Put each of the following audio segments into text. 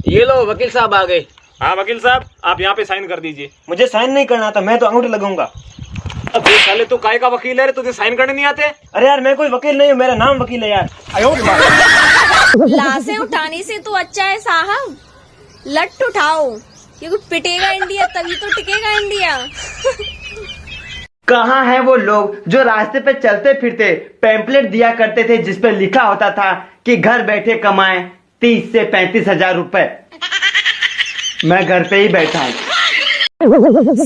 ये लो वकील साहब आ गए। हाँ वकील साहब, आप यहाँ पे साइन कर दीजिए। मुझे साइन नहीं करना था, मैं तो अंगूठे लगाऊंगा। अब ये साले तू काय का वकील है रे, तुझे साइन करने नहीं आते? अरे यार मैं कोई वकील नहीं हूँ, मेरा नाम वकील है यार। लाशें उठाने से तो अच्छा है साहब लट उठाओ, क्योंकि पिटेगा इंडिया तभी तो टिकेगा इंडिया। कहाँ हैं वो लोग जो रास्ते पे चलते फिरते पैम्पलेट दिया करते थे जिसपे लिखा होता था कि घर बैठे कमाएं 30 से 35 हजार रुपए। मैं घर पे ही बैठा हूँ।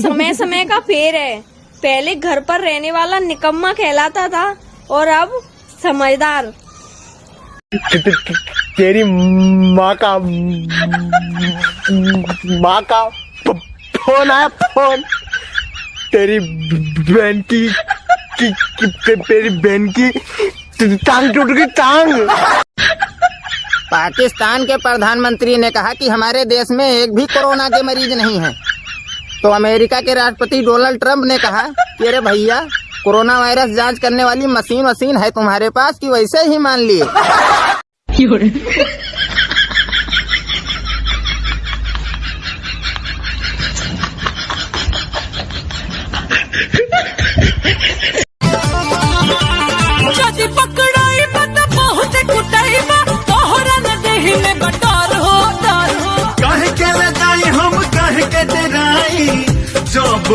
समय समय का फेर है, पहले घर पर रहने वाला निकम्मा कहलाता था और अब समझदार। तेरी माँ का फोन आया, फोन। तेरी बहन की तेरी बहन की टांग टूट गई, टांग। पाकिस्तान के प्रधानमंत्री ने कहा कि हमारे देश में एक भी कोरोना के मरीज नहीं है। तो अमेरिका के राष्ट्रपति डोनाल्ड ट्रंप ने कहा कि अरे भैया, कोरोना वायरस जांच करने वाली मशीन है तुम्हारे पास कि वैसे ही मान लिए।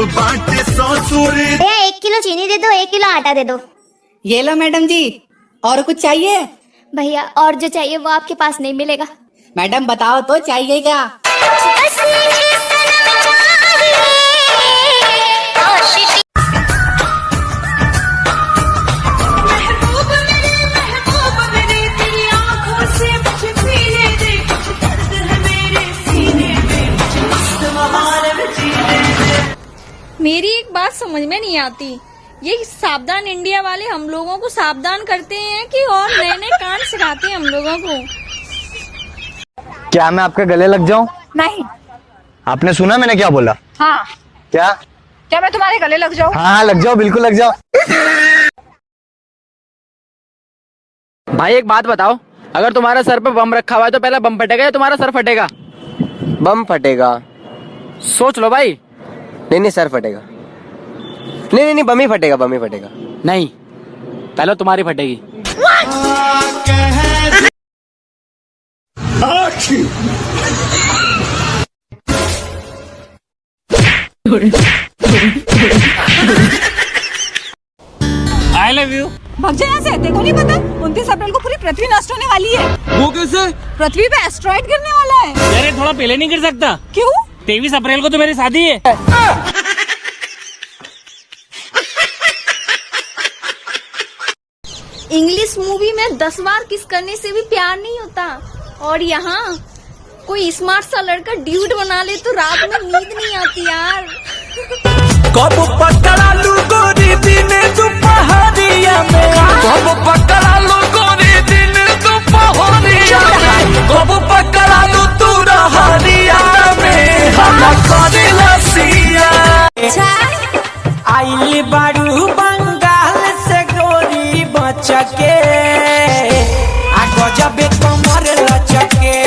बाटे 1 किलो चीनी दे दो, 1 किलो आटा दे दो। ये लो मैडम जी, और कुछ चाहिए? भैया और जो चाहिए वो आपके पास नहीं मिलेगा। मैडम बताओ तो चाहिए क्या? मेरी एक बात समझ में नहीं आती, ये सावधान इंडिया वाले हम लोगों को सावधान करते हैं कि और नए नए कांड सिखाते हैं हम लोगों को। क्या मैं आपके गले लग जाऊं? नहीं। आपने सुना मैंने क्या बोला? हाँ। क्या मैं तुम्हारे गले लग जाऊं? हाँ लग जाओ, बिल्कुल लग जाओ। भाई एक बात बताओ, अगर तुम्हारे सर पे बम रखा हुआ है तो पहला बम फटेगा या तुम्हारा सर फटेगा? बम फटेगा। सोच लो भाई। नहीं सर फटेगा। नहीं बम ही फटेगा, बम ही फटेगा। नहीं, पहले तुम्हारी फटेगी। I love you. भाग जा यहाँ से, देखो नहीं पता 29 अप्रैल को पूरी पृथ्वी नष्ट होने वाली है। वो कैसे? पृथ्वी पे एस्ट्रॉइड गिरने वाला है। यार ये थोड़ा पहले नहीं गिर सकता? क्यों? 23 अप्रैल को तो मेरी शादी है। इंग्लिश मूवी में 10 बार किस करने से भी प्यार नहीं होता, और यहाँ कोई स्मार्ट सा लड़का ड्यूट बना ले तो रात में नींद नहीं आती यार। कब पकड़ा लू गोरी दिन दोपहरिया में, कब पकड़ा लू गोरी दिन दोपहरिया में, कब पकड़ा लू तू रहरिया में, हम करे लसिया। आइली बारू बंगाल से गोरी बचके, आ गजब कमर लचके,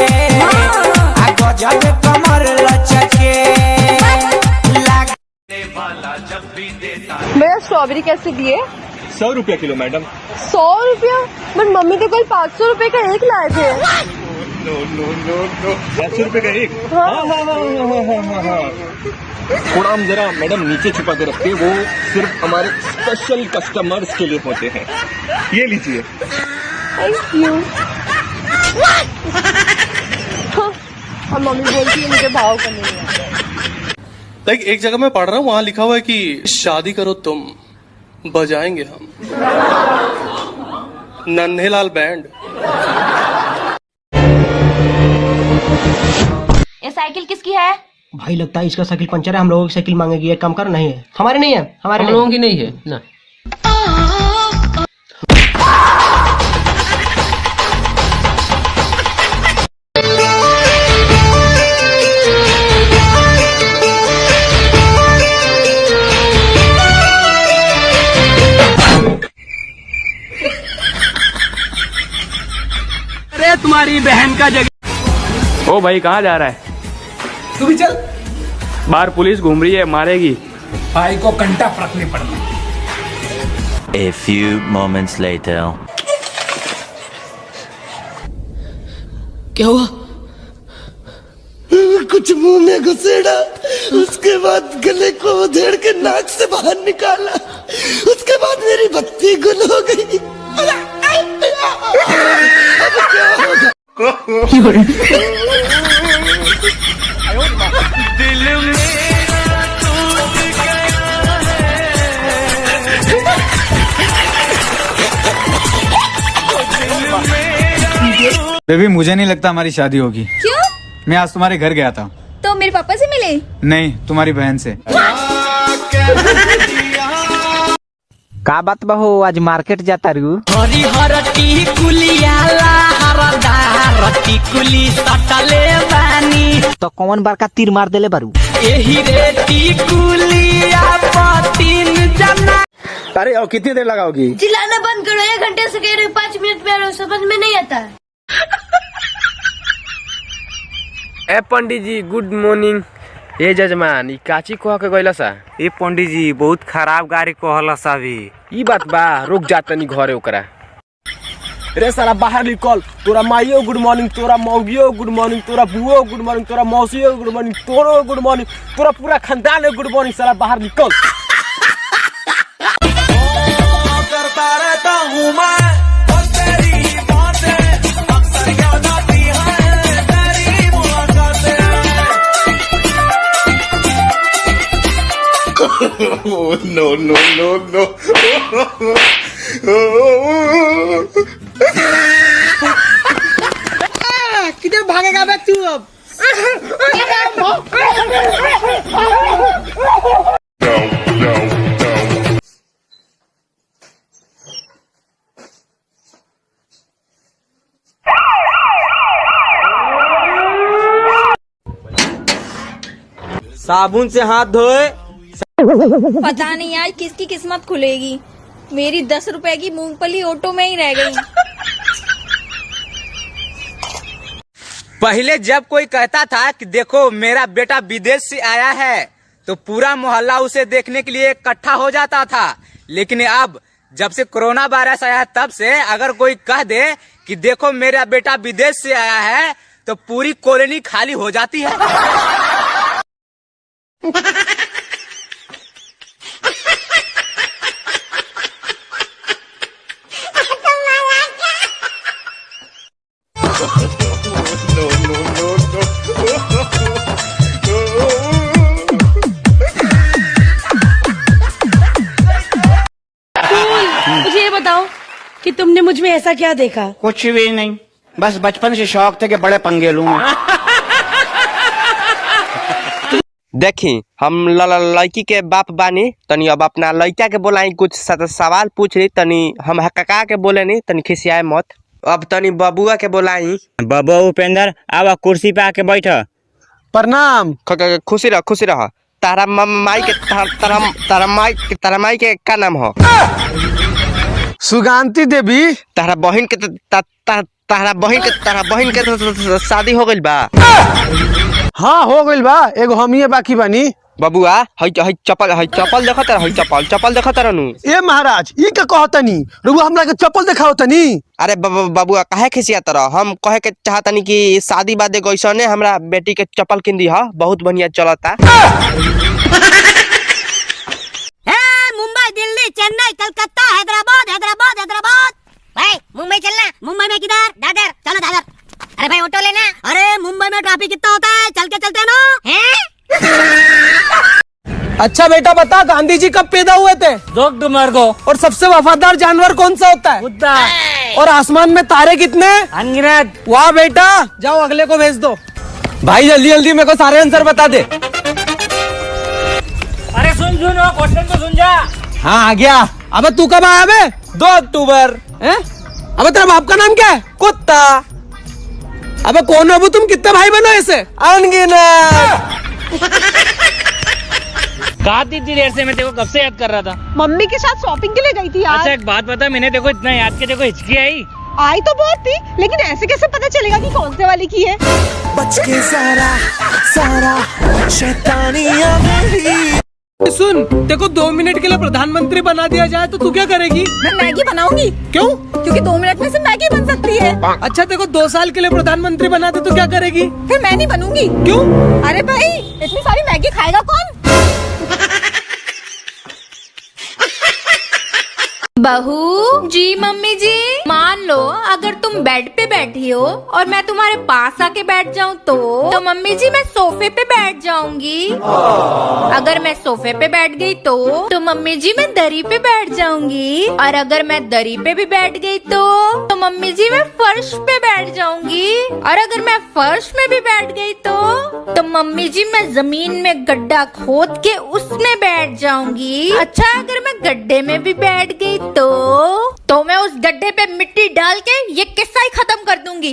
आ गजब कमर लचके। मेरा स्ट्रॉबेरी कैसे दिए? 100 रुपया किलो मैडम। 100 रुपया? बट मम्मी तो कल 500 रुपए का एक लाए थे। नो 500 रुपए का एक? हाँ। थोड़ा हम जरा मैडम नीचे छुपा के रखते, वो सिर्फ हमारे स्पेशल कस्टमर्स के लिए होते हैं। ये लीजिए। Thank you. और मम्मी बोलती है मुझे भाव करने नहीं आता। लाइक एक जगह मैं पढ़ रहा हूँ, वहाँ लिखा हुआ है कि शादी करो तुम, बजाएंगे हम नन्हेलाल बैंड। ये साइकिल किसकी है? भाई लगता है इसका साइकिल पंचर है, हम लोगों की साइकिल मांगेगी। एक काम कर, नहीं है हमारे, नहीं है हमारे, हम लोगों की नहीं है ना। तुम्हारी बहन का जगह ओ भाई कहाँ जा रहा है? तू भी चल। बाहर पुलिस घूम रही है, मारेगी। भाई को घंटा फर्क नहीं पड़ता। A few moments later. क्या हुआ? कुछ मुंह में घुसेड़ा, उसके बाद गले को उधेड़ के नाक से बाहर निकाला, उसके बाद मेरी बत्ती गुल हो गई। अब क्या होगा? दिल मेरा टूट गया है। बेबी मुझे नहीं लगता हमारी शादी होगी। क्यों? मैं आज तुम्हारे घर गया था। तो मेरे पापा से मिले? नहीं, तुम्हारी बहन से। का बात बहू, आज मार्केट जाता रू? हरी हरटी कुलियाला हरदार टिकुली सटले बानी। तो कौन बार का तीर मार देले बारू? एही रे टिकुलिया पतिन जना। अरे और कितनी देर लगाओगी? चिल्लाना बंद करो, 1 घंटे से कह रहे 5 मिनट में आ रहा हूँ, समझ में नहीं आता। ए पंडित जी गुड मॉर्निंग। ये जजमान ई काची कह के गइला सा? ये पंडित जी बहुत खराब गाड़ी कहला सा भी। ई बात बा, रुक जातनी घरे ओकरा। रे साला बाहर निकल, तोरा माइयो गुड मॉर्निंग, तोरा मौगियो गुड मॉर्निंग, तोरा बुओ गुड मॉर्निंग, तोरा मौसियो गुड मॉर्निंग, तोरो गुड मॉर्निंग, तोरा पूरा खानदान है गुड मॉर्निंग। साला बाहर निकल। करता रहता हूँ मैं तेरी बातें, अक्सर याद आती है तेरी मुलाकातें। No no no no. किधर भागेगा बे तू अब? साबुन से हाथ धोए। पता नहीं आज किसकी किस्मत खुलेगी। मेरी 10 रुपए की मूंगफली ऑटो में ही रह गई। पहले जब कोई कहता था कि देखो मेरा बेटा विदेश से आया है, तो पूरा मोहल्ला उसे देखने के लिए इकट्ठा हो जाता था। लेकिन अब जब से कोरोना वायरस आया है, तब से अगर कोई कह दे कि देखो मेरा बेटा विदेश से आया है, तो पूरी कॉलोनी खाली हो जाती है। मुझे ये बताओ कि तुमने मुझ में ऐसा क्या देखा? कुछ भी नहीं, बस बचपन से शौक थे कि बड़े पंगे लूं मैं। देखी हम लड़की के बाप बानी, तनी अब अपना लड़का के बोलाई, कुछ सवाल पूछ रही, तनी हम हका के बोले नहीं, तनी खिसियाए मत। अब तनी बबुआ के बोलाई। बबुआ उपेंद्र आवा कुर्सी पे आके बैठ। प्रणाम। खुशी रह खुशी रह। तारा माई के तारा माई के का नाम हो? सुगांती देवी। तारा बहन के तारा बहन के शादी हो गइल बा? हाँ हो गइल बा, एगो हमिए बाकी बानी। बबुआ हई चप्पल देखत रह, चप्पल देखत रहनु। ए महाराज ई का कहतनी? रुआ हमरा के चप्पल दिखाओ तनी। अरे बबुआ काहे खिसिया तरह? हम कहे के चाहतनी कि शादी बाद एगो ऐसने हमरा बेटी के चप्पल किन दी हा, बहुत बढ़िया चलता। मुंबई, दिल्ली, चेन्नई, कलकत्ता, हैदराबाद। भाई मुंबई चलना? मुंबई में किधर? दादर। चलो दादर। अरे भाई ऑटो लेना। अरे मुंबई में ट्रैफिक कितना होता है, चलते ना हैं? अच्छा बेटा बता, गांधी जी कब पैदा हुए थे? 2 अक्टूबर को। और सबसे वफादार जानवर कौन सा होता है? कुत्ता। और आसमान में तारे कितने? अनगिनत। वाह बेटा, जाओ अगले को भेज दो। भाई जल्दी जल्दी मेरे को सारे आंसर बता दे। अरे सुन क्वेश्चन तो सुन जा। हाँ आ गया। अबे तू कब आया बे? 2 अक्टूबर। अबे तेरा बाप का नाम क्या है? कुत्ता। अबे कौन हो तुम? कितने भाई बनो ऐसे? अनगिनत। कहा थी इतनी देर से? मैं देखो कब से याद कर रहा था। मम्मी के साथ शॉपिंग के लिए गई थी यार। अच्छा एक बात बता, मैंने देखो इतना याद किया, देखो हिचकी आई। आई तो बहुत थी, लेकिन ऐसे कैसे पता चलेगा कि कौन से वाली की है? बच के सारा सारा शैतानियां मेरी। सुन, देखो 2 मिनट के लिए प्रधानमंत्री बना दिया जाए तो तू क्या करेगी? मैं मैगी बनाऊंगी। क्यों? क्योंकि 2 मिनट में से मैगी बन सकती है। अच्छा देखो 2 साल के लिए प्रधानमंत्री बना दे तो क्या करेगी? फिर मैं नहीं बनूंगी। क्यों? अरे भाई, इतनी सारी मैगी खाएगा कौन? बहू जी, मम्मी जी, मान लो अगर तुम बेड पे बैठी हो और मैं तुम्हारे पास आके बैठ जाऊं तो मम्मी जी मैं सोफे पे बैठ जाऊंगी। अगर मैं सोफे पे बैठ गई तो मम्मी जी मैं दरी पे बैठ जाऊंगी। और अगर मैं दरी पे भी बैठ गई तो मम्मी जी मैं फर्श पे बैठ जाऊंगी। और अगर मैं फर्श में भी बैठ गई तो मम्मी जी मैं जमीन में गड्ढा खोद के उसमें बैठ जाऊंगी। अच्छा, अगर मैं गड्ढे में भी बैठ गई तो मैं उस गड्ढे पे मिट्टी डाल के ये किस्सा ही खत्म कर दूंगी।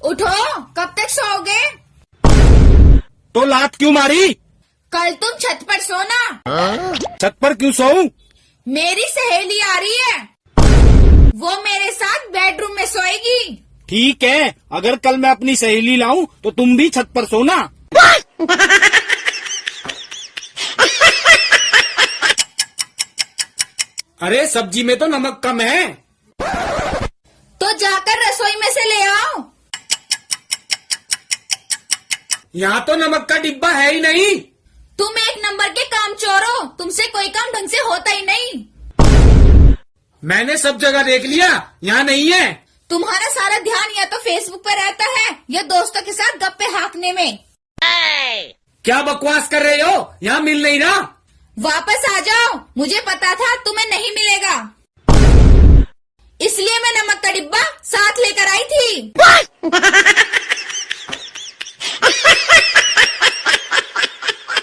उठो, कब तक सोओगे? तो लात क्यों मारी? कल तुम छत पर सोना। छत पर क्यों सोऊं? मेरी सहेली आ रही है, वो मेरे साथ बेडरूम में सोएगी। ठीक है, अगर कल मैं अपनी सहेली लाऊं तो तुम भी छत पर सोना। अरे सब्जी में तो नमक कम है। तो जाकर रसोई में से ले आओ। यहाँ तो नमक का डिब्बा है ही नहीं। तुम 1 नंबर के कामचोर हो, तुमसे कोई काम ढंग से होता ही नहीं। मैंने सब जगह देख लिया, यहाँ नहीं है। तुम्हारा सारा ध्यान या तो फेसबुक पर रहता है या दोस्तों के साथ गप्पे हाँकने में। क्या बकवास कर रहे हो? यहाँ मिल नहीं रहा। वापस आ जाओ, मुझे पता था तुम्हें नहीं मिलेगा, इसलिए मैं नमक का डिब्बा साथ लेकर आई थी।